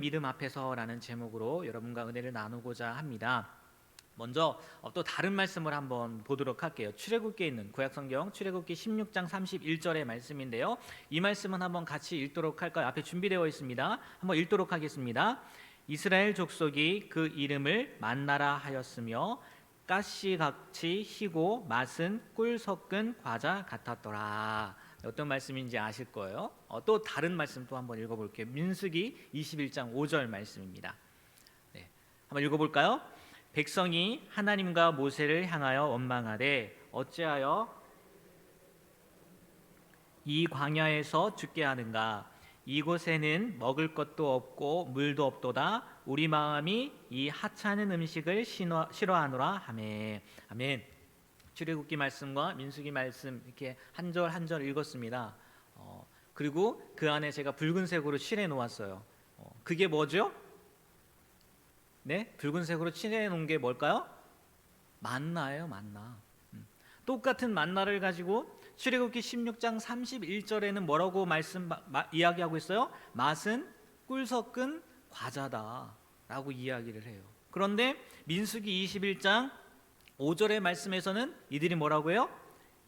믿음 앞에서라는 제목으로 여러분과 은혜를 나누고자 합니다. 먼저 또 다른 말씀을 한번 보도록 할게요. 출애굽기에 있는 구약성경 출애굽기 16장 31절의 말씀인데요. 이 말씀은 한번 같이 읽도록 할까요? 앞에 준비되어 있습니다. 한번 읽도록 하겠습니다. 이스라엘 족속이 그 이름을 만나라 하였으며 가시같이 희고 맛은 꿀 섞은 과자 같았더라. 어떤 말씀인지 아실 거예요. 또 다른 말씀 또 한번 읽어볼게요. 민수기 21장 5절 말씀입니다. 네, 한번 읽어볼까요? 백성이 하나님과 모세를 향하여 원망하되 어찌하여 이 광야에서 죽게 하는가? 이곳에는 먹을 것도 없고 물도 없도다. 우리 마음이 이 하찮은 음식을 싫어하노라 하매. 아멘. 출애굽기 말씀과 민수기 말씀 이렇게 한 절 한 절 읽었습니다. 그리고 그 안에 제가 붉은색으로 칠해 놓았어요. 그게 뭐죠? 네, 붉은색으로 칠해 놓은 게 뭘까요? 만나예요, 만나. 똑같은 만나를 가지고 출애굽기 16장 31절에는 뭐라고 이야기하고 있어요? 맛은 꿀 섞은 과자다라고 이야기를 해요. 그런데 민수기 21장 5절의 말씀에서는 이들이 뭐라고 해요?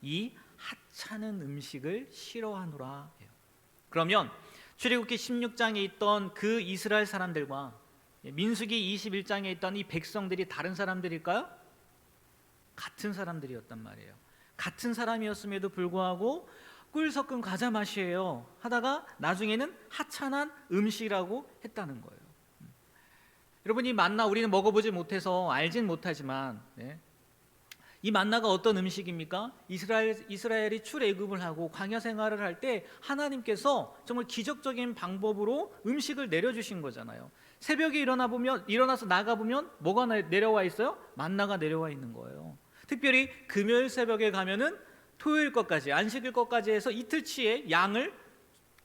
이 하찮은 음식을 싫어하노라 해요. 그러면 출애굽기 16장에 있던 그 이스라엘 사람들과 민수기 21장에 있던 이 백성들이 다른 사람들일까요? 같은 사람들이었단 말이에요. 같은 사람이었음에도 불구하고 꿀 섞은 과자 맛이에요 하다가 나중에는 하찮은 음식이라고 했다는 거예요. 여러분, 이 만나 우리는 먹어보지 못해서 알진 못하지만 이 만나가 어떤 음식입니까? 이스라엘이 출애굽을 하고 광야 생활을 할 때 하나님께서 정말 기적적인 방법으로 음식을 내려주신 거잖아요. 새벽에 일어나서 나가보면 뭐가 내려와 있어요? 만나가 내려와 있는 거예요. 특별히 금요일 새벽에 가면은 토요일 것까지, 안식일 것까지 해서 이틀치의 양을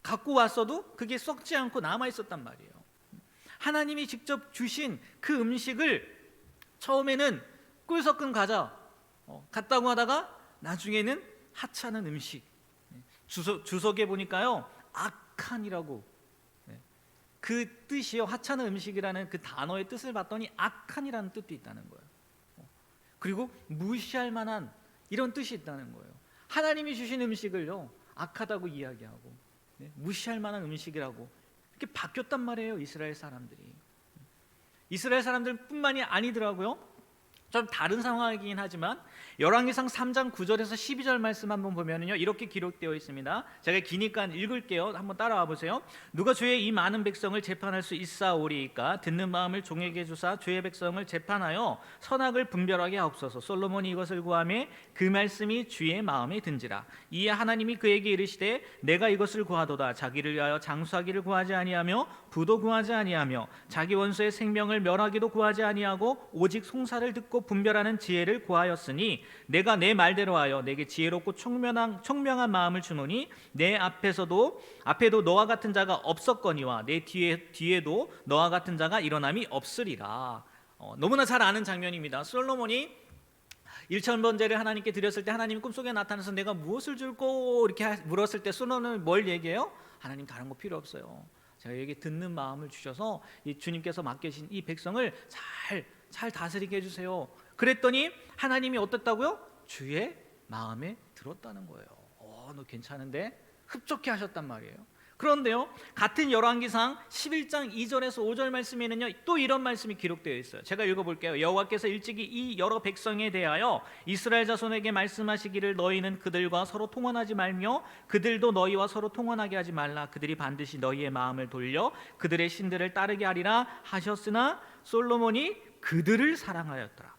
갖고 왔어도 그게 썩지 않고 남아 있었단 말이에요. 하나님이 직접 주신 그 음식을 처음에는 꿀 섞은 과자 같다고 하다가 나중에는 하찮은 음식, 주석에 보니까요 악한이라고, 그 뜻이요, 하찮은 음식이라는 그 단어의 뜻을 봤더니 악한이라는 뜻도 있다는 거예요. 그리고 무시할 만한 이런 뜻이 있다는 거예요. 하나님이 주신 음식을요 악하다고 이야기하고 무시할 만한 음식이라고 이렇게 바뀌었단 말이에요. 이스라엘 사람들뿐만이 아니더라고요. 좀 다른 상황이긴 하지만 열왕기상 3장 9절에서 12절 말씀 한번 보면은요 이렇게 기록되어 있습니다. 제가 기니까 읽을게요. 한번 따라와 보세요. 누가 주의 이 많은 백성을 재판할 수 있사오리이까? 듣는 마음을 종에게 주사 주의 백성을 재판하여 선악을 분별하게 하옵소서. 솔로몬이 이것을 구하매 그 말씀이 주의 마음에 든지라. 이에 하나님이 그에게 이르시되 내가 이것을 구하도다. 자기를 위하여 장수하기를 구하지 아니하며 부도 구하지 아니하며 자기 원수의 생명을 멸하기도 구하지 아니하고 오직 송사를 듣고 분별하는 지혜를 구하였으니 내가 내 말대로 하여 내게 지혜롭고 총명한 마음을 주노니 내 앞에도 너와 같은 자가 없었거니와 내 뒤에도 너와 같은 자가 일어남이 없으리라. 너무나 잘 아는 장면입니다. 솔로몬이 일천번제를 하나님께 드렸을 때 하나님이 꿈속에 나타나서 내가 무엇을 줄꼬 이렇게 물었을 때 솔로몬은 뭘 얘기해요? 하나님 다른 거 필요 없어요. 저에게 듣는 마음을 주셔서 이 주님께서 맡기신 이 백성을 잘 다스리게 해주세요. 그랬더니 하나님이 어땠다고요? 주의 마음에 들었다는 거예요. 너 괜찮은데? 흡족해 하셨단 말이에요. 그런데요 같은 열왕기상 11장 2절에서 5절 말씀에는요 또 이런 말씀이 기록되어 있어요. 제가 읽어볼게요. 여호와께서 일찍이 이 여러 백성에 대하여 이스라엘 자손에게 말씀하시기를 너희는 그들과 서로 통혼하지 말며 그들도 너희와 서로 통혼하게 하지 말라. 그들이 반드시 너희의 마음을 돌려 그들의 신들을 따르게 하리라 하셨으나 솔로몬이 그들을 사랑하였더라.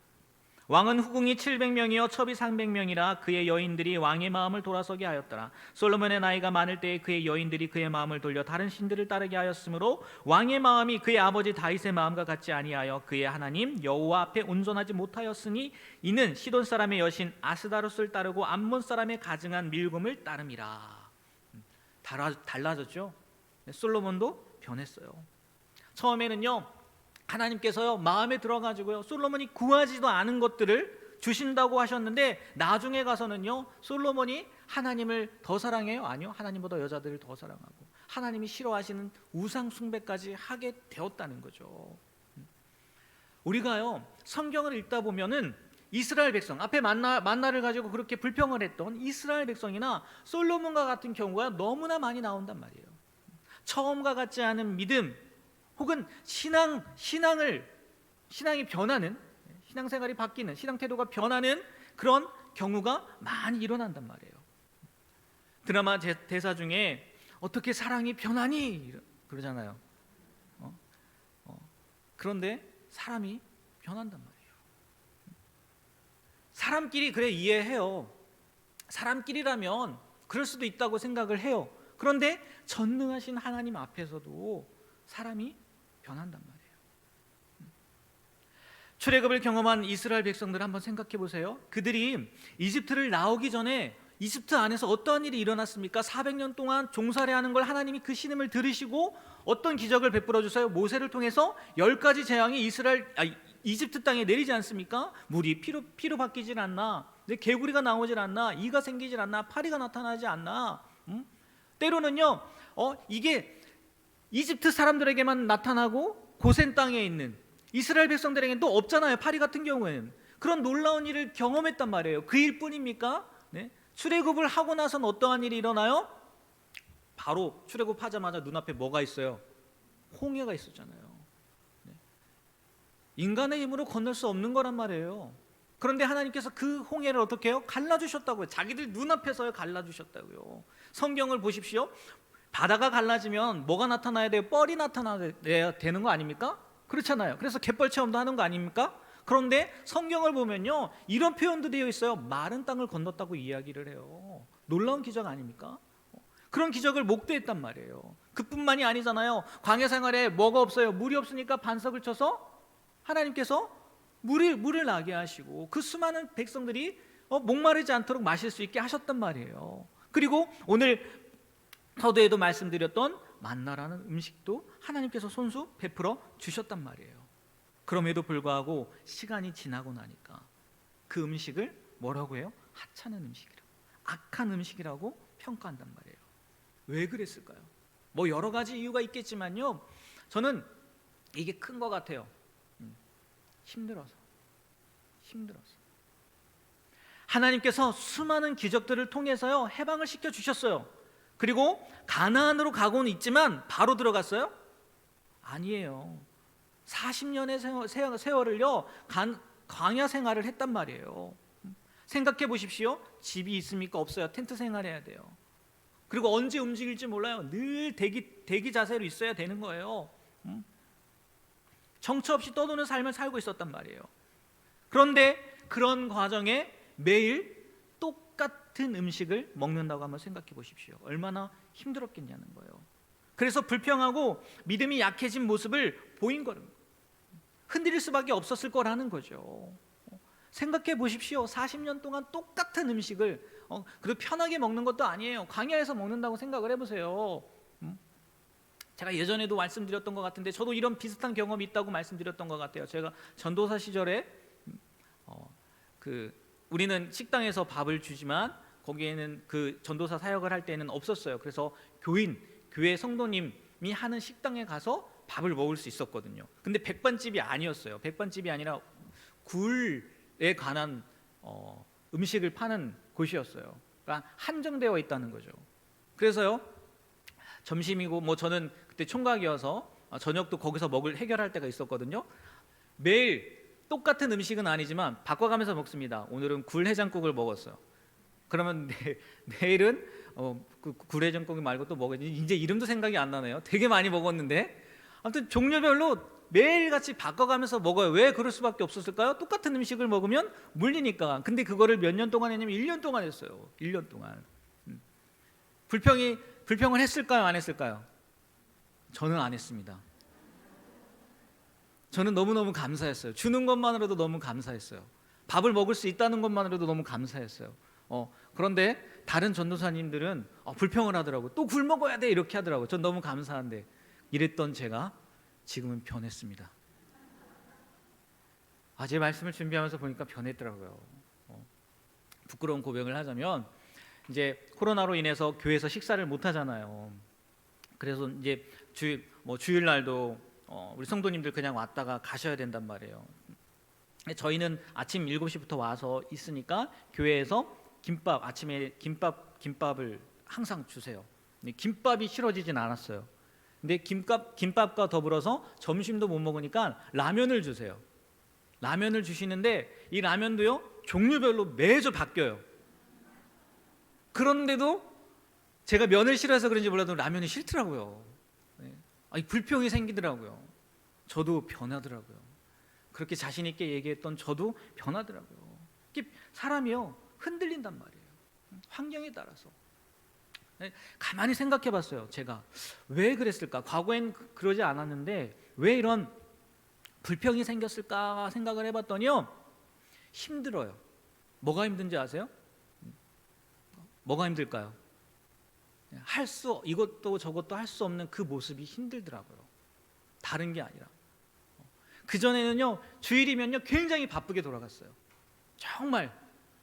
왕은 후궁이 700명이요 첩이 300명이라 그의 여인들이 왕의 마음을 돌아서게 하였더라. 솔로몬의 나이가 많을 때에 그의 여인들이 그의 마음을 돌려 다른 신들을 따르게 하였으므로 왕의 마음이 그의 아버지 다윗의 마음과 같지 아니하여 그의 하나님 여호와 앞에 온전하지 못하였으니 이는 시돈 사람의 여신 아스다롯을 따르고 암몬 사람의 가증한 밀금을 따름이라. 달라졌죠. 솔로몬도 변했어요. 처음에는요 하나님께서요 마음에 들어가지고요 솔로몬이 구하지도 않은 것들을 주신다고 하셨는데 나중에 가서는요 솔로몬이 하나님을 더 사랑해요? 아니요, 하나님보다 여자들을 더 사랑하고 하나님이 싫어하시는 우상 숭배까지 하게 되었다는 거죠. 우리가요 성경을 읽다 보면은 이스라엘 백성, 앞에 만나를 가지고 그렇게 불평을 했던 이스라엘 백성이나 솔로몬과 같은 경우가 너무나 많이 나온단 말이에요. 처음과 같지 않은 믿음 혹은 신앙이 변하는, 신앙생활이 바뀌는, 신앙 태도가 변하는 그런 경우가 많이 일어난단 말이에요. 드라마 대사 중에 어떻게 사랑이 변하니 그러잖아요. 그런데 사람이 변한단 말이에요. 사람끼리 그래 이해해요. 사람끼리라면 그럴 수도 있다고 생각을 해요. 그런데 전능하신 하나님 앞에서도 사람이 변한단 말이에요. 출애굽을 경험한 이스라엘 백성들 한번 생각해 보세요. 그들이 이집트를 나오기 전에 이집트 안에서 어떠한 일이 일어났습니까? 400년 동안 종살이하는 걸 하나님이 그 신음을 들으시고 어떤 기적을 베풀어 주세요? 모세를 통해서 10가지 재앙이 이집트 땅에 내리지 않습니까? 물이 피로 바뀌질 않나? 개구리가 나오질 않나? 이가 생기질 않나? 파리가 나타나지 않나? 때로는요 이게 이집트 사람들에게만 나타나고 고센 땅에 있는 이스라엘 백성들에게는 또 없잖아요. 파리 같은 경우에는 그런 놀라운 일을 경험했단 말이에요. 그 일뿐입니까? 네? 출애굽을 하고 나선 어떠한 일이 일어나요? 바로 출애굽하자마자 눈앞에 뭐가 있어요? 홍해가 있었잖아요. 네. 인간의 힘으로 건널 수 없는 거란 말이에요. 그런데 하나님께서 그 홍해를 어떻게 해요? 갈라주셨다고요. 자기들 눈앞에서 갈라주셨다고요. 성경을 보십시오. 바다가 갈라지면 뭐가 나타나야 돼요? 뻘이 나타나야 되는 거 아닙니까? 그렇잖아요. 그래서 갯벌 체험도 하는 거 아닙니까? 그런데 성경을 보면요 이런 표현도 되어 있어요. 마른 땅을 건넜다고 이야기를 해요. 놀라운 기적 아닙니까? 그런 기적을 목도했단 말이에요. 그뿐만이 아니잖아요. 광야 생활에 뭐가 없어요? 물이 없으니까 반석을 쳐서 하나님께서 물을 나게 하시고 그 수많은 백성들이 목마르지 않도록 마실 수 있게 하셨단 말이에요. 그리고 오늘 서두에도 말씀드렸던 만나라는 음식도 하나님께서 손수 베풀어 주셨단 말이에요. 그럼에도 불구하고 시간이 지나고 나니까 그 음식을 뭐라고 해요? 하찮은 음식이라고, 악한 음식이라고 평가한단 말이에요. 왜 그랬을까요? 뭐 여러 가지 이유가 있겠지만요 저는 이게 큰 것 같아요. 힘들어서 하나님께서 수많은 기적들을 통해서요 해방을 시켜 주셨어요. 그리고 가나안으로 가고는 있지만 바로 들어갔어요? 아니에요. 40년의 세월을요 광야 생활을 했단 말이에요. 생각해 보십시오. 집이 있습니까? 없어요. 텐트 생활해야 돼요. 그리고 언제 움직일지 몰라요. 늘 대기 자세로 있어야 되는 거예요. 정처 없이 떠도는 삶을 살고 있었단 말이에요. 그런데 그런 과정에 매일 똑같은 음식을 먹는다고 한번 생각해 보십시오. 얼마나 힘들었겠냐는 거예요. 그래서 불평하고 믿음이 약해진 모습을 보인 거예요. 흔들릴 수밖에 없었을 거라는 거죠. 생각해 보십시오. 40년 동안 똑같은 음식을 그리고 편하게 먹는 것도 아니에요. 광야에서 먹는다고 생각을 해보세요. 제가 예전에도 말씀드렸던 것 같은데 저도 이런 비슷한 경험이 있다고 말씀드렸던 것 같아요. 제가 전도사 시절에 우리는 식당에서 밥을 주지만 거기에는 그 전도사 사역을 할 때는 없었어요. 그래서 교회 성도님이 하는 식당에 가서 밥을 먹을 수 있었거든요. 근데 백반집이 아니었어요. 백반집이 아니라 굴에 관한 음식을 파는 곳이었어요. 그러니까 한정되어 있다는 거죠. 그래서요 점심이고 뭐 저는 그때 총각이어서 저녁도 거기서 해결할 때가 있었거든요. 매일 똑같은 음식은 아니지만 바꿔가면서 먹습니다. 오늘은 굴해장국을 먹었어요. 그러면 내일은 그 굴해장국 말고 또 먹어야지. 이제 이름도 생각이 안 나네요. 되게 많이 먹었는데 아무튼 종류별로 매일같이 바꿔가면서 먹어요. 왜 그럴 수밖에 없었을까요? 똑같은 음식을 먹으면 물리니까. 근데 그거를 몇 년 동안 했냐면 1년 동안 했어요. 1년 동안. 불평을 했을까요? 안 했을까요? 저는 안 했습니다. 저는 너무너무 감사했어요. 주는 것만으로도 너무 감사했어요. 밥을 먹을 수 있다는 것만으로도 너무 감사했어요. 그런데 다른 전도사님들은 불평을 하더라고요. 또 굴 먹어야 돼 이렇게 하더라고요. 전 너무 감사한데 이랬던 제가 지금은 변했습니다. 제 말씀을 준비하면서 보니까 변했더라고요. 부끄러운 고백을 하자면 이제 코로나로 인해서 교회에서 식사를 못 하잖아요. 그래서 이제 주일날도 우리 성도님들 그냥 왔다가 가셔야 된단 말이에요. 저희는 아침 7시부터 와서 있으니까 교회에서 아침에 김밥을 항상 주세요. 근데 김밥이 싫어지진 않았어요. 근데 김밥과 더불어서 점심도 못 먹으니까 라면을 주세요. 라면을 주시는데 이 라면도요 종류별로 매주 바뀌어요. 그런데도 제가 면을 싫어해서 그런지 몰라도 라면이 싫더라고요. 아니, 불평이 생기더라고요. 저도 변하더라고요. 그렇게 자신 있게 얘기했던 저도 변하더라고요. 사람이요 흔들린단 말이에요. 환경에 따라서. 가만히 생각해 봤어요. 제가 왜 그랬을까? 과거엔 그러지 않았는데 왜 이런 불평이 생겼을까 생각을 해봤더니요 힘들어요. 뭐가 힘든지 아세요? 뭐가 힘들까요? 이것도 저것도 할 수 없는 그 모습이 힘들더라고요. 다른 게 아니라. 그전에는요 주일이면요 굉장히 바쁘게 돌아갔어요. 정말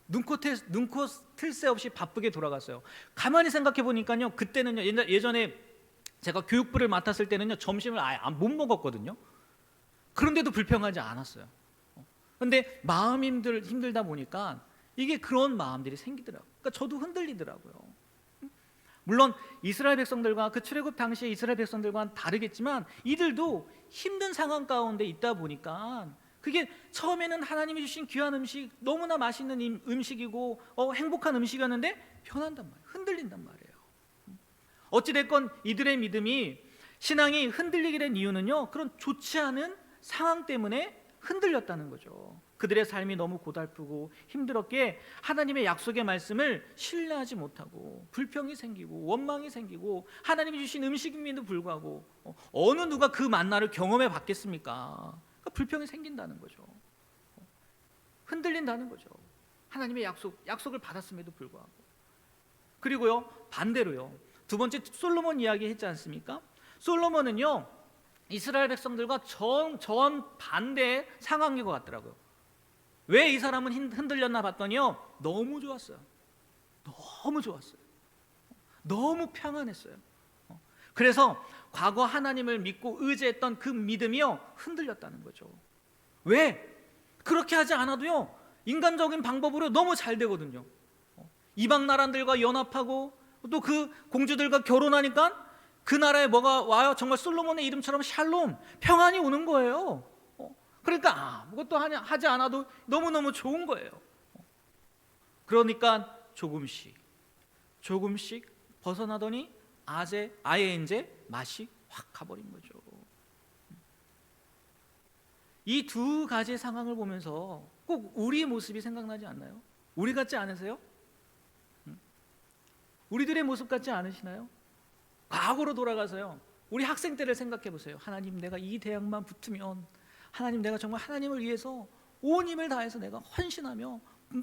눈코 틀 새 없이 바쁘게 돌아갔어요. 가만히 생각해 보니까요 그때는요 예전에 제가 교육부를 맡았을 때는요 점심을 아예 못 먹었거든요. 그런데도 불평하지 않았어요. 그런데 마음이 힘들다 보니까 이게 그런 마음들이 생기더라고요. 그러니까 저도 흔들리더라고요. 물론 이스라엘 백성들과 그 출애굽 당시의 이스라엘 백성들과는 다르겠지만 이들도 힘든 상황 가운데 있다 보니까 그게 처음에는 하나님이 주신 귀한 음식, 너무나 맛있는 음식이고 행복한 음식이었는데 변한단 말이에요. 흔들린단 말이에요. 어찌됐건 이들의 믿음이 신앙이 흔들리게 된 이유는요 그런 좋지 않은 상황 때문에 흔들렸다는 거죠. 그들의 삶이 너무 고달프고 힘들었기에 하나님의 약속의 말씀을 신뢰하지 못하고 불평이 생기고 원망이 생기고 하나님이 주신 음식임에도 불구하고 어느 누가 그 만나를 경험해 봤겠습니까? 그러니까 불평이 생긴다는 거죠. 흔들린다는 거죠. 하나님의 약속을 받았음에도 불구하고. 그리고요 반대로요 두 번째 솔로몬 이야기 했지 않습니까? 솔로몬은요 이스라엘 백성들과 전 반대의 상황인 것 같더라고요. 왜 이 사람은 흔들렸나 봤더니요 너무 좋았어요. 너무 좋았어요. 너무 평안했어요. 그래서 과거 하나님을 믿고 의지했던 그 믿음이요 흔들렸다는 거죠. 왜? 그렇게 하지 않아도요 인간적인 방법으로 너무 잘 되거든요. 이방 나라들과 연합하고 또 그 공주들과 결혼하니까 그 나라에 뭐가 와요? 정말 솔로몬의 이름처럼 샬롬, 평안이 오는 거예요. 그러니까 아무것도 하지 않아도 너무너무 좋은 거예요. 그러니까 조금씩 벗어나더니 아예 이제 맛이 확 가버린 거죠. 이 두 가지 상황을 보면서 꼭 우리의 모습이 생각나지 않나요? 우리 같지 않으세요? 우리들의 모습 같지 않으시나요? 과거로 돌아가서요 우리 학생 때를 생각해 보세요. 하나님 내가 이 대학만 붙으면 하나님 내가 정말 하나님을 위해서 온 힘을 다해서 내가 헌신하며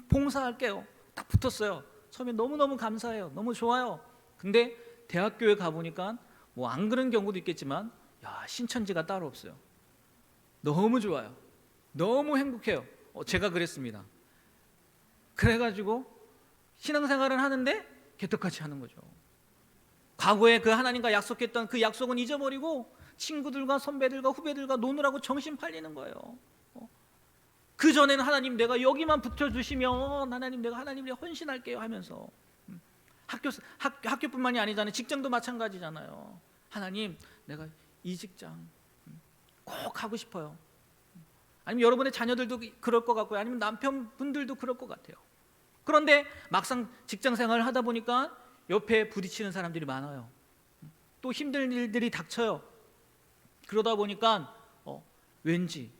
봉사할게요. 딱 붙었어요. 처음에 너무너무 감사해요. 너무 좋아요. 근데 대학교에 가보니까 뭐 안 그런 경우도 있겠지만 신천지가 따로 없어요. 너무 좋아요. 너무 행복해요. 제가 그랬습니다. 그래가지고 신앙생활을 하는데 개떡같이 하는 거죠. 과거에 그 하나님과 약속했던 그 약속은 잊어버리고 친구들과 선배들과 후배들과 노느라고 정신 팔리는 거예요. 그 전에는 하나님 내가 여기만 붙여주시면 하나님 내가 하나님 위해 헌신할게요 하면서 학교뿐만이 아니잖아요. 직장도 마찬가지잖아요. 하나님 내가 이 직장 꼭 하고 싶어요. 아니면 여러분의 자녀들도 그럴 것 같고요. 아니면 남편분들도 그럴 것 같아요. 그런데 막상 직장 생활을 하다 보니까 옆에 부딪히는 사람들이 많아요. 또 힘든 일들이 닥쳐요. 그러다 보니까 왠지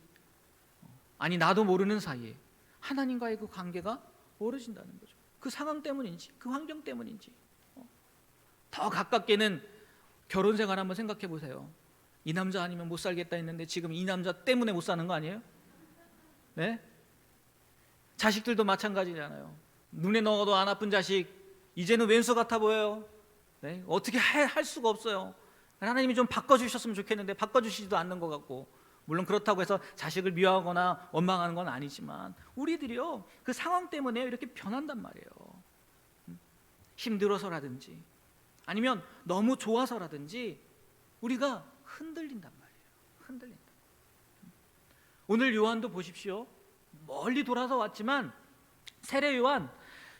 아니 나도 모르는 사이에 하나님과의 그 관계가 멀어진다는 거죠. 그 상황 때문인지 그 환경 때문인지. 더 가깝게는 결혼 생활 한번 생각해 보세요. 이 남자 아니면 못 살겠다 했는데 지금 이 남자 때문에 못 사는 거 아니에요? 네? 자식들도 마찬가지잖아요. 눈에 넣어도 안 아픈 자식 이제는 왼수 같아 보여요. 네? 어떻게 할 수가 없어요. 하나님이 좀 바꿔주셨으면 좋겠는데 바꿔주시지도 않는 것 같고, 물론 그렇다고 해서 자식을 미워하거나 원망하는 건 아니지만 우리들이요 그 상황 때문에 이렇게 변한단 말이에요. 힘들어서라든지 아니면 너무 좋아서라든지 우리가 흔들린단 말이에요. 흔들린다. 오늘 요한도 보십시오. 멀리 돌아서 왔지만 세례 요한,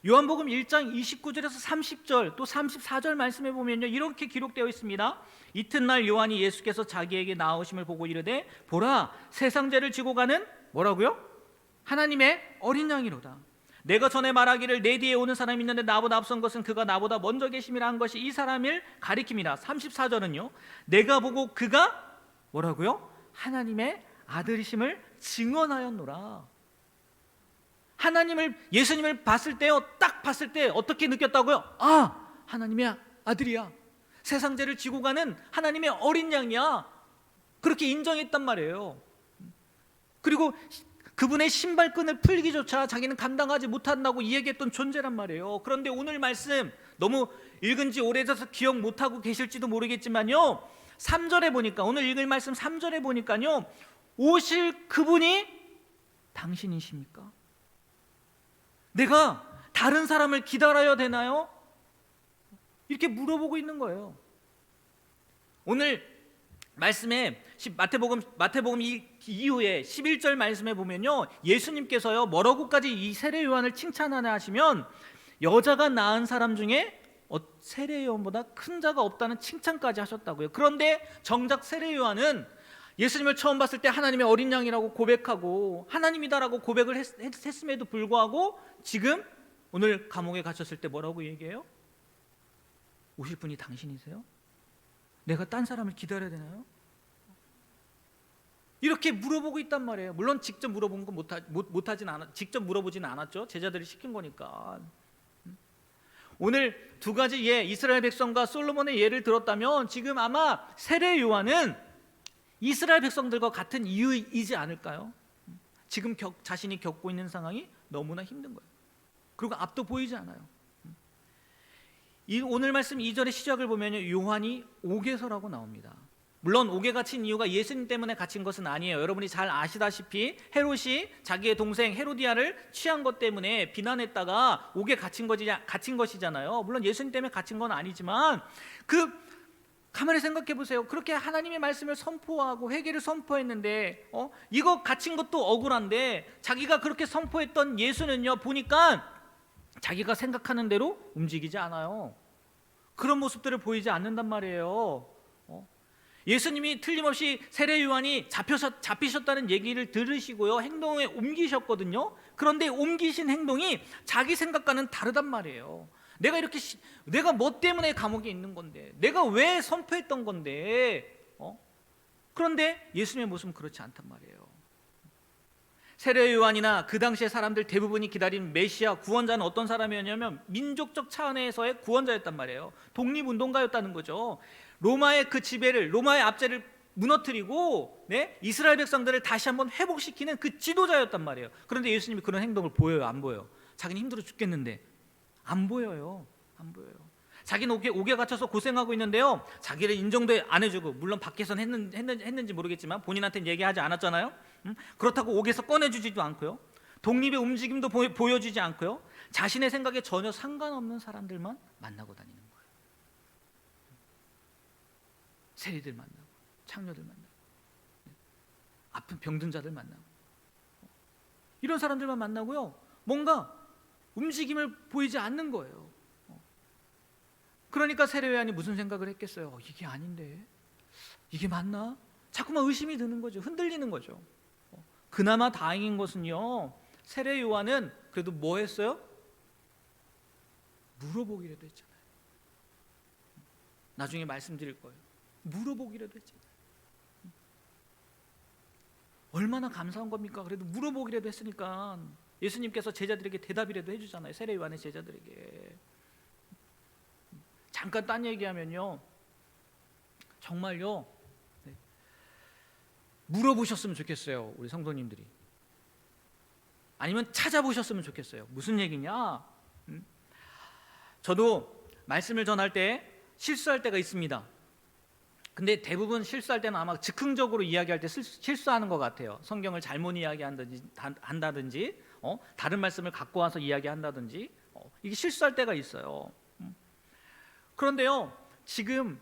요한복음 1장 29절에서 30절 또 34절 말씀해 보면요, 이렇게 기록되어 있습니다. 이튿날 요한이 예수께서 자기에게 나오심을 보고 이르되 보라, 세상 죄를 지고 가는 뭐라고요? 하나님의 어린 양이로다. 내가 전에 말하기를 내 뒤에 오는 사람이 있는데 나보다 앞선 것은 그가 나보다 먼저 계심이라 한 것이 이 사람을 가리킴이라. 34절은요, 내가 보고 그가 뭐라고요? 하나님의 아들이심을 증언하였노라. 하나님을, 예수님을 봤을 때요, 딱 봤을 때 어떻게 느꼈다고요? 아, 하나님의 아들이야. 세상 죄를 지고 가는 하나님의 어린 양이야. 그렇게 인정했단 말이에요. 그리고 그분의 신발끈을 풀기조차 자기는 감당하지 못한다고 이야기했던 존재란 말이에요. 그런데 오늘 말씀 너무 읽은 지 오래돼서 기억 못하고 계실지도 모르겠지만요, 3절에 보니까, 오늘 읽을 말씀 3절에 보니까요, 오실 그분이 당신이십니까? 내가 다른 사람을 기다려야 되나요? 이렇게 물어보고 있는 거예요. 오늘 말씀에 마태복음 이후에 11절 말씀에 보면요, 예수님께서요 뭐라고까지 이 세례 요한을 칭찬하나 하시면, 여자가 낳은 사람 중에 세례 요한보다 큰 자가 없다는 칭찬까지 하셨다고요. 그런데 정작 세례 요한은 예수님을 처음 봤을 때 하나님의 어린 양이라고 고백하고 하나님이다라고 고백을 했음에도 불구하고 지금 오늘 감옥에 갇혔을 때 뭐라고 얘기해요? 오실 분이 당신이세요? 내가 딴 사람을 기다려야 되나요? 이렇게 물어보고 있단 말이에요. 물론 직접 물어본 건 직접 물어보지는 않았죠. 제자들이 시킨 거니까. 오늘 두 가지 예, 이스라엘 백성과 솔로몬의 예를 들었다면 지금 아마 세례 요한은 이스라엘 백성들과 같은 이유이지 않을까요? 지금 자신이 겪고 있는 상황이 너무나 힘든 거예요. 그리고 앞도 보이지 않아요. 오늘 말씀 2절의 시작을 보면 요한이 옥에서라고 나옵니다. 물론 옥에 갇힌 이유가 예수님 때문에 갇힌 것은 아니에요. 여러분이 잘 아시다시피 헤롯이 자기의 동생 헤로디아를 취한 것 때문에 비난했다가 옥에 갇힌 것이잖아요. 물론 예수님 때문에 갇힌 건 아니지만, 가만히 생각해 보세요. 그렇게 하나님의 말씀을 선포하고 회개를 선포했는데 이거 갇힌 것도 억울한데, 자기가 그렇게 선포했던 예수는요, 보니까 자기가 생각하는 대로 움직이지 않아요. 그런 모습들을 보이지 않는단 말이에요. 예수님이 틀림없이 세례 요한이 잡히셨다는 얘기를 들으시고요, 행동에 옮기셨거든요. 그런데 옮기신 행동이 자기 생각과는 다르단 말이에요. 내가 뭐 때문에 감옥에 있는 건데, 내가 왜 선포했던 건데, 그런데 예수님의 모습은 그렇지 않단 말이에요. 세례 요한이나 그 당시의 사람들 대부분이 기다린 메시아 구원자는 어떤 사람이었냐면 민족적 차원에서의 구원자였단 말이에요. 독립운동가였다는 거죠. 로마의 그 지배를, 로마의 압제를 무너뜨리고 이스라엘 백성들을 다시 한번 회복시키는 그 지도자였단 말이에요. 그런데 예수님이 그런 행동을 보여요, 안 보여요? 자기는 힘들어 죽겠는데 안 보여요. 안 보여요. 자기는 옥에 갇혀서 고생하고 있는데요, 자기를 인정도 안 해주고, 물론 밖에서는 했는지 모르겠지만 본인한테는 얘기하지 않았잖아요. 그렇다고 옥에서 꺼내주지도 않고요, 독립의 움직임도 보여주지 않고요, 자신의 생각에 전혀 상관없는 사람들만 만나고 다니는 거예요. 세리들 만나고, 창녀들 만나고, 아픈 병든 자들 만나고, 이런 사람들만 만나고요, 뭔가 움직임을 보이지 않는 거예요. 그러니까 세례 요한이 무슨 생각을 했겠어요? 이게 아닌데, 이게 맞나? 자꾸만 의심이 드는 거죠. 흔들리는 거죠. 그나마 다행인 것은요, 세례 요한은 그래도 뭐 했어요? 물어보기라도 했잖아요. 나중에 말씀드릴 거예요. 물어보기라도 했잖아요. 얼마나 감사한 겁니까? 그래도 물어보기라도 했으니까 예수님께서 제자들에게 대답이라도 해주잖아요. 세례 요한의 제자들에게. 잠깐 딴 얘기하면요, 정말요, 물어보셨으면 좋겠어요, 우리 성도님들이. 아니면 찾아보셨으면 좋겠어요. 무슨 얘기냐? 저도 말씀을 전할 때 실수할 때가 있습니다. 근데 대부분 실수할 때는 아마 즉흥적으로 이야기할 때 실수하는 것 같아요. 성경을 잘못 이야기한다든지 다른 말씀을 갖고 와서 이야기한다든지 이게 실수할 때가 있어요. 그런데요, 지금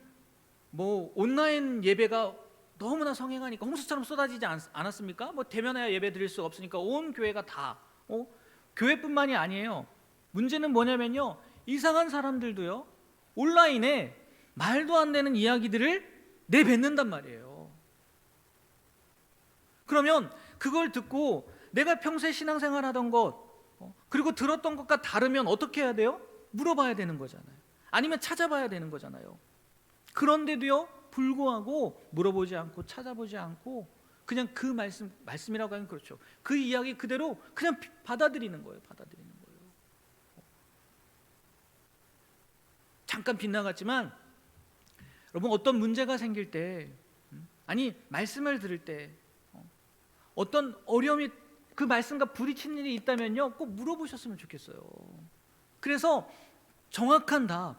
뭐 온라인 예배가 너무나 성행하니까 홍수처럼 쏟아지지 않았습니까? 뭐 대면하여 예배 드릴 수 없으니까 온 교회가 다 교회뿐만이 아니에요. 문제는 뭐냐면요, 이상한 사람들도요 온라인에 말도 안 되는 이야기들을 내뱉는단 말이에요. 그러면 그걸 듣고 내가 평소에 신앙생활 하던 것 그리고 들었던 것과 다르면 어떻게 해야 돼요? 물어봐야 되는 거잖아요. 아니면 찾아봐야 되는 거잖아요. 그런데도요 불구하고 물어보지 않고 찾아보지 않고 그냥 그 말씀이라고 하면 그렇죠, 그 이야기 그대로 그냥 받아들이는 거예요. 잠깐 빗나갔지만 여러분, 어떤 문제가 생길 때, 아니 말씀을 들을 때 어떤 어려움이 그 말씀과 부딪히는 일이 있다면요 꼭 물어보셨으면 좋겠어요. 그래서 정확한 답,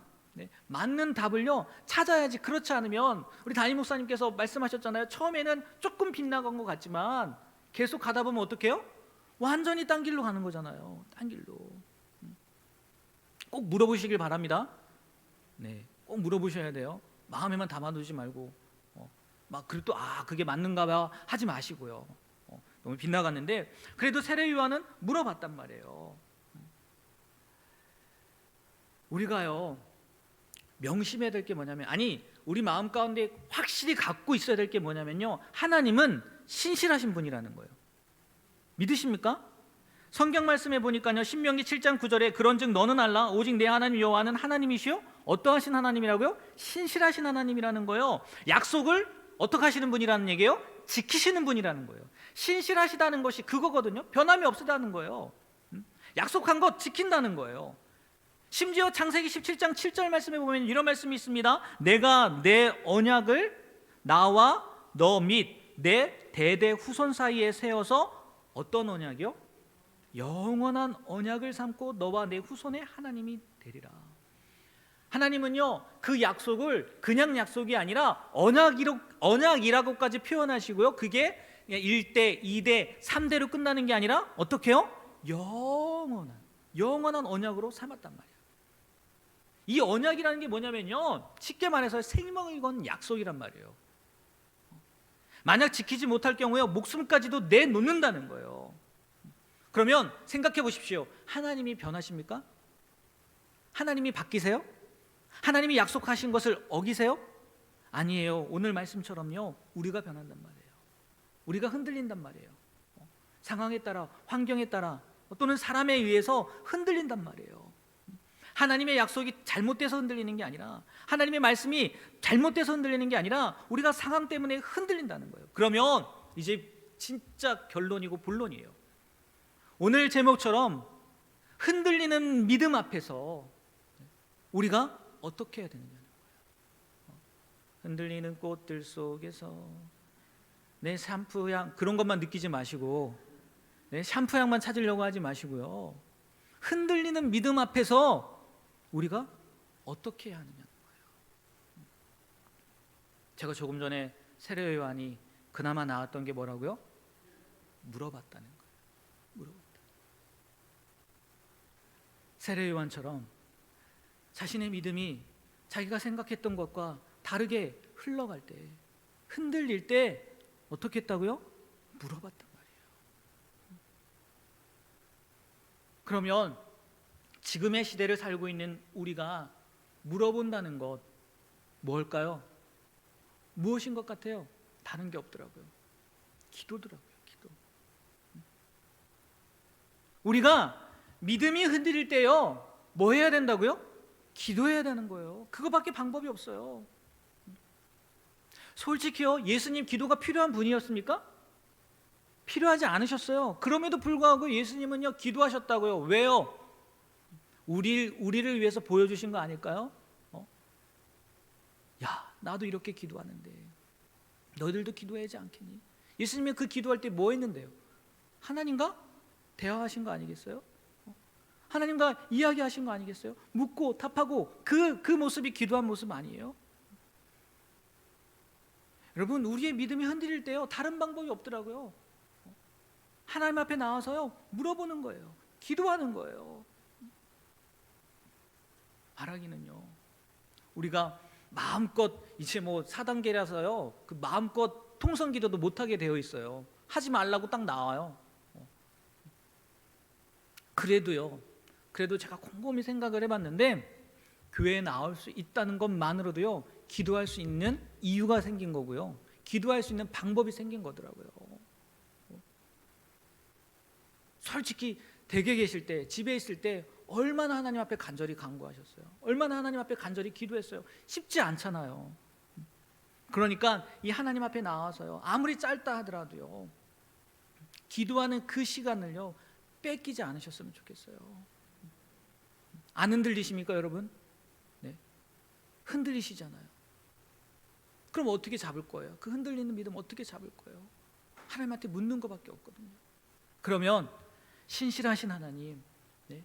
맞는 답을요 찾아야지. 그렇지 않으면 우리 담임 목사님께서 말씀하셨잖아요. 처음에는 조금 빗나간 것 같지만 계속 가다 보면 어떡해요? 완전히 딴 길로 가는 거잖아요. 딴 길로. 꼭 물어보시길 바랍니다. 꼭 물어보셔야 돼요. 마음에만 담아두지 말고 막 그리고 또 그게 맞는가 봐 하지 마시고요. 너무 빗나갔는데 그래도 세례 요한은 물어봤단 말이에요. 우리가요 명심해야 될 게 뭐냐면, 아니 우리 마음 가운데 확실히 갖고 있어야 될 게 뭐냐면요, 하나님은 신실하신 분이라는 거예요. 믿으십니까? 성경 말씀에 보니까요, 신명기 7장 9절에 그런즉 너는 알라 오직 내 하나님 여호와는 하나님이시요 어떠하신 하나님이라고요? 신실하신 하나님이라는 거예요. 약속을 어떻게 하시는 분이라는 얘기예요? 지키시는 분이라는 거예요. 신실하시다는 것이 그거거든요. 변함이 없으다는 거예요. 약속한 것 지킨다는 거예요. 심지어 창세기 17장 7절 말씀에 보면 이런 말씀이 있습니다. 내가 내 언약을 나와 너 및 내 대대 후손 사이에 세워서 어떤 언약이요? 영원한 언약을 삼고 너와 내 후손의 하나님이 되리라. 하나님은요 그 약속을 그냥 약속이 아니라 언약이라고까지 표현하시고요, 그게 1대, 2대, 3대로 끝나는 게 아니라 어떻게 해요? 영원한 언약으로 삼았단 말이에요. 이 언약이라는 게 뭐냐면요, 쉽게 말해서 생명을 건 약속이란 말이에요. 만약 지키지 못할 경우에 목숨까지도 내놓는다는 거예요. 그러면 생각해 보십시오. 하나님이 변하십니까? 하나님이 바뀌세요? 하나님이 약속하신 것을 어기세요? 아니에요. 오늘 말씀처럼요 우리가 변한단 말이에요. 우리가 흔들린단 말이에요. 상황에 따라, 환경에 따라, 또는 사람에 의해서 흔들린단 말이에요. 하나님의 약속이 잘못돼서 흔들리는 게 아니라, 하나님의 말씀이 잘못돼서 흔들리는 게 아니라 우리가 상황 때문에 흔들린다는 거예요. 그러면 이제 진짜 결론이고 본론이에요. 오늘 제목처럼 흔들리는 믿음 앞에서 우리가 어떻게 해야 되느냐는 거예요. 흔들리는 꽃들 속에서 내 샴푸향 그런 것만 느끼지 마시고, 샴푸향만 찾으려고 하지 마시고요, 흔들리는 믿음 앞에서 우리가 어떻게 해야 하느냐는 거예요. 제가 조금 전에 세례 요한이 그나마 나았던 게 뭐라고요? 물어봤다는 거예요. 물어봤다. 세례 요한처럼 자신의 믿음이 자기가 생각했던 것과 다르게 흘러갈 때, 흔들릴 때 어떻게 했다고요? 물어봤단 말이에요. 그러면 지금의 시대를 살고 있는 우리가 물어본다는 것 뭘까요? 무엇인 것 같아요? 다른 게 없더라고요. 기도더라고요. 기도. 우리가 믿음이 흔들릴 때요 뭐 해야 된다고요? 기도해야 되는 거예요. 그거밖에 방법이 없어요. 솔직히요, 예수님 기도가 필요한 분이었습니까? 필요하지 않으셨어요. 그럼에도 불구하고 예수님은요 기도하셨다고요. 왜요? 우리를 위해서 보여주신 거 아닐까요? 야, 나도 이렇게 기도하는데 너희들도 기도해야지 않겠니? 예수님이 그 기도할 때 뭐 했는데요? 하나님과 대화하신 거 아니겠어요? 하나님과 이야기하신 거 아니겠어요? 묻고 답하고 그 모습이 기도한 모습 아니에요? 여러분, 우리의 믿음이 흔들릴 때요 다른 방법이 없더라고요. 하나님 앞에 나와서요 물어보는 거예요. 기도하는 거예요. 말하기는요 우리가 마음껏 이제 뭐 4단계라서요 그 마음껏 통성기도도 못하게 되어 있어요. 하지 말라고 딱 나와요. 그래도 제가 곰곰이 생각을 해봤는데 교회에 나올 수 있다는 것만으로도요 기도할 수 있는 이유가 생긴 거고요, 기도할 수 있는 방법이 생긴 거더라고요. 솔직히 댁에 계실 때, 집에 있을 때 얼마나 하나님 앞에 간절히 간구하셨어요? 얼마나 하나님 앞에 간절히 기도했어요? 쉽지 않잖아요. 그러니까 이 하나님 앞에 나와서요 아무리 짧다 하더라도요 기도하는 그 시간을요 뺏기지 않으셨으면 좋겠어요. 안 흔들리십니까 여러분? 네. 흔들리시잖아요. 그럼 어떻게 잡을 거예요? 그 흔들리는 믿음 어떻게 잡을 거예요? 하나님한테 묻는 것밖에 없거든요. 그러면 신실하신 하나님, 네,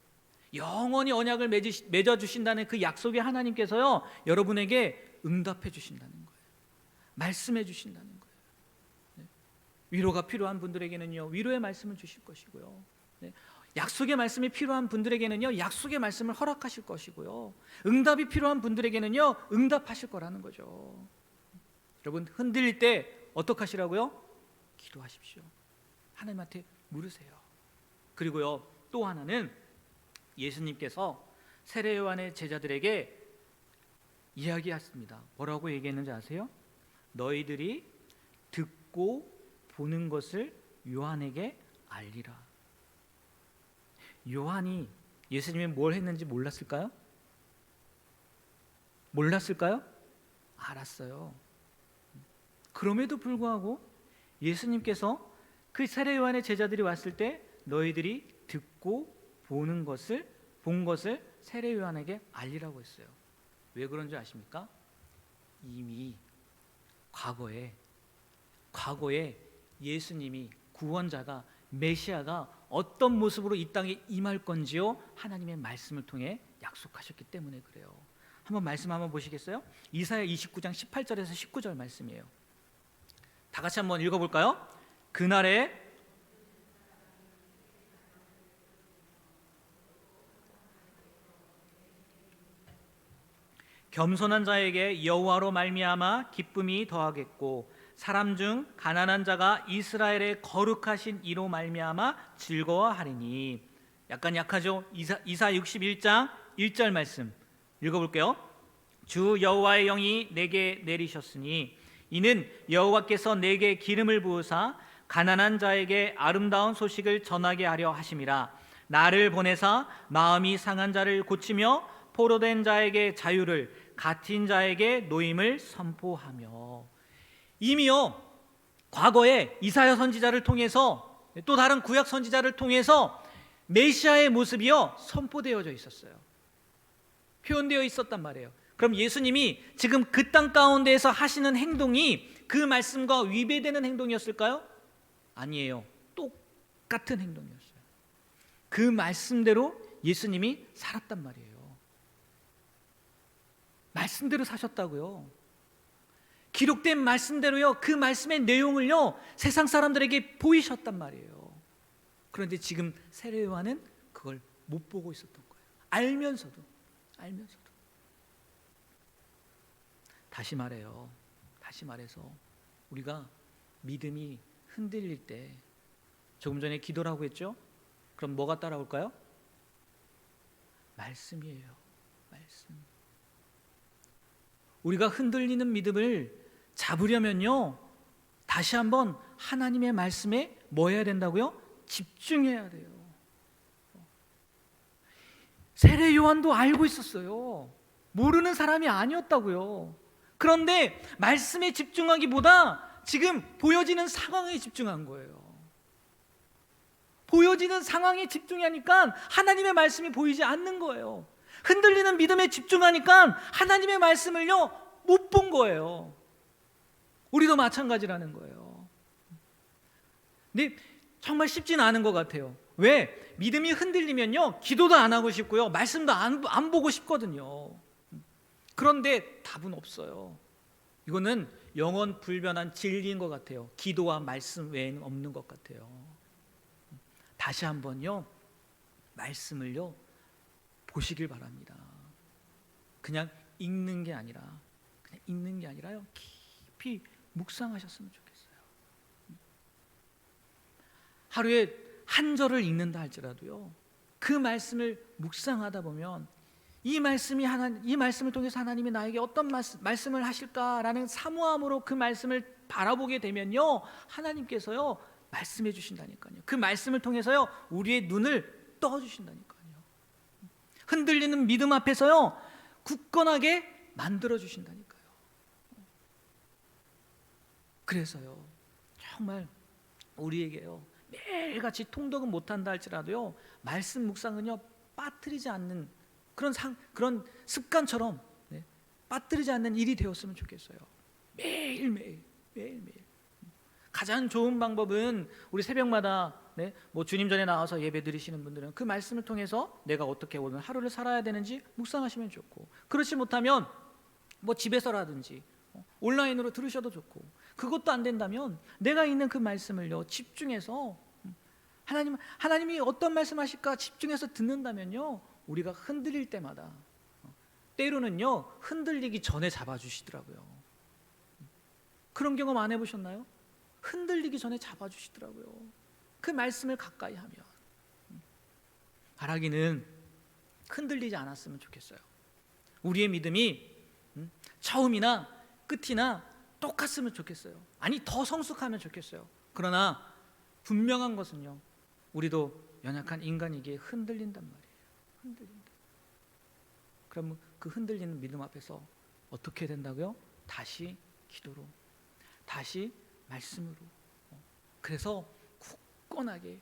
영원히 언약을 맺어주신다는 그 약속의 하나님께서요 여러분에게 응답해 주신다는 거예요. 말씀해 주신다는 거예요. 네. 위로가 필요한 분들에게는요 위로의 말씀을 주실 것이고요, 네. 약속의 말씀이 필요한 분들에게는요 약속의 말씀을 허락하실 것이고요, 응답이 필요한 분들에게는요 응답하실 거라는 거죠. 여러분 흔들릴 때 어떻게 하시라고요? 기도하십시오. 하나님한테 물으세요. 그리고요 또 하나는 예수님께서 세례 요한의 제자들에게 이야기했습니다. 뭐라고 얘기했는지 아세요? 너희들이 듣고 보는 것을 요한에게 알리라. 요한이 예수님이 뭘 했는지 몰랐을까요? 몰랐을까요? 알았어요. 그럼에도 불구하고 예수님께서 그 세례 요한의 제자들이 왔을 때 너희들이 듣고 본 것을 세례 요한에게 알리라고 했어요. 왜 그런지 아십니까? 이미 과거에 예수님이 구원자가 메시아가 어떤 모습으로 이 땅에 임할 건지요 하나님의 말씀을 통해 약속하셨기 때문에 그래요. 한번 말씀 한번 보시겠어요? 이사야 29장 18절에서 19절 말씀이에요. 다 같이 한번 읽어볼까요? 그날에 겸손한 자에게 여호와로 말미암아 기쁨이 더하겠고 사람 중 가난한 자가 이스라엘의 거룩하신 이로 말미암아 즐거워하리니. 약간 약하죠? 이사 61장 1절 말씀 읽어볼게요. 주 여호와의 영이 내게 내리셨으니 이는 여호와께서 내게 기름을 부으사 가난한 자에게 아름다운 소식을 전하게 하려 하심이라. 나를 보내사 마음이 상한 자를 고치며 포로된 자에게 자유를, 갇힌 자에게 노임을 선포하며. 이미요 과거에 이사야 선지자를 통해서 또 다른 구약 선지자를 통해서 메시아의 모습이요 선포되어져 있었어요. 표현되어 있었단 말이에요. 그럼 예수님이 지금 그 땅 가운데에서 하시는 행동이 그 말씀과 위배되는 행동이었을까요? 아니에요. 똑같은 행동이었어요. 그 말씀대로 예수님이 살았단 말이에요. 말씀대로 사셨다고요. 기록된 말씀대로요 그 말씀의 내용을요 세상 사람들에게 보이셨단 말이에요. 그런데 지금 세례 요한은 그걸 못 보고 있었던 거예요. 알면서도. 다시 말해서 우리가 믿음이 흔들릴 때, 조금 전에 기도라고 했죠? 그럼 뭐가 따라올까요? 말씀이에요. 말씀. 우리가 흔들리는 믿음을 잡으려면요 다시 한번 하나님의 말씀에 뭐 해야 된다고요? 집중해야 돼요. 세례 요한도 알고 있었어요. 모르는 사람이 아니었다고요. 그런데 말씀에 집중하기보다 지금 보여지는 상황에 집중한 거예요. 보여지는 상황에 집중하니까 하나님의 말씀이 보이지 않는 거예요. 흔들리는 믿음에 집중하니까 하나님의 말씀을요 못 본 거예요. 우리도 마찬가지라는 거예요. 근데 정말 쉽지는 않은 것 같아요. 왜? 믿음이 흔들리면요 기도도 안 하고 싶고요 말씀도 안 보고 싶거든요. 그런데 답은 없어요. 이거는 영원 불변한 진리인 것 같아요. 기도와 말씀 외에는 없는 것 같아요. 다시 한번요 말씀을요 보시길 바랍니다. 그냥 읽는 게 아니라 그냥 읽는 게 아니라요, 깊이 묵상하셨으면 좋겠어요. 하루에 한 절을 읽는다 할지라도요, 그 말씀을 묵상하다 보면 이 말씀을 통해서 하나님이 나에게 어떤 말씀을 하실까라는 사모함으로 그 말씀을 바라보게 되면요, 하나님께서요 말씀해 주신다니까요. 그 말씀을 통해서요 우리의 눈을 떠 주신다니까요. 흔들리는 믿음 앞에서요 굳건하게 만들어 주신다니까요. 그래서요 정말 우리에게요 매일같이 통독은 못한다 할지라도요 말씀 묵상은요 빠뜨리지 않는 그런 습관처럼 빠뜨리지 않는 일이 되었으면 좋겠어요. 매일매일 가장 좋은 방법은 우리 새벽마다 뭐 주님 전에 나와서 예배 드리시는 분들은 그 말씀을 통해서 내가 어떻게 오늘 하루를 살아야 되는지 묵상하시면 좋고, 그렇지 못하면 뭐 집에서라든지 온라인으로 들으셔도 좋고, 그것도 안 된다면 내가 있는 그 말씀을요 집중해서 하나님이 어떤 말씀하실까 집중해서 듣는다면요 우리가 흔들릴 때마다 때로는요 흔들리기 전에 잡아주시더라고요. 그런 경험 안 해보셨나요? 흔들리기 전에 잡아주시더라고요. 그 말씀을 가까이 하면. 바라기는 흔들리지 않았으면 좋겠어요. 우리의 믿음이 처음이나 끝이나 똑같으면 좋겠어요. 아니 더 성숙하면 좋겠어요. 그러나 분명한 것은요 우리도 연약한 인간이기에 흔들린단 말이에요. 흔들린다. 그럼 그 흔들리는 믿음 앞에서 어떻게 된다고요? 다시 기도로, 다시 말씀으로. 그래서 굳건하게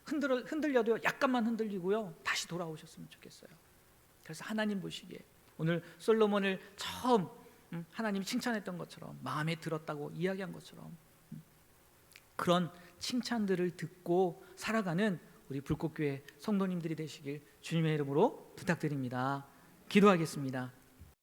흔들려도요 약간만 흔들리고요 다시 돌아오셨으면 좋겠어요. 그래서 하나님 보시기에 오늘 솔로몬을 처음 하나님이 칭찬했던 것처럼, 마음에 들었다고 이야기한 것처럼 그런 칭찬들을 듣고 살아가는 우리 불꽃교회 성도님들이 되시길 주님의 이름으로 부탁드립니다. 기도하겠습니다.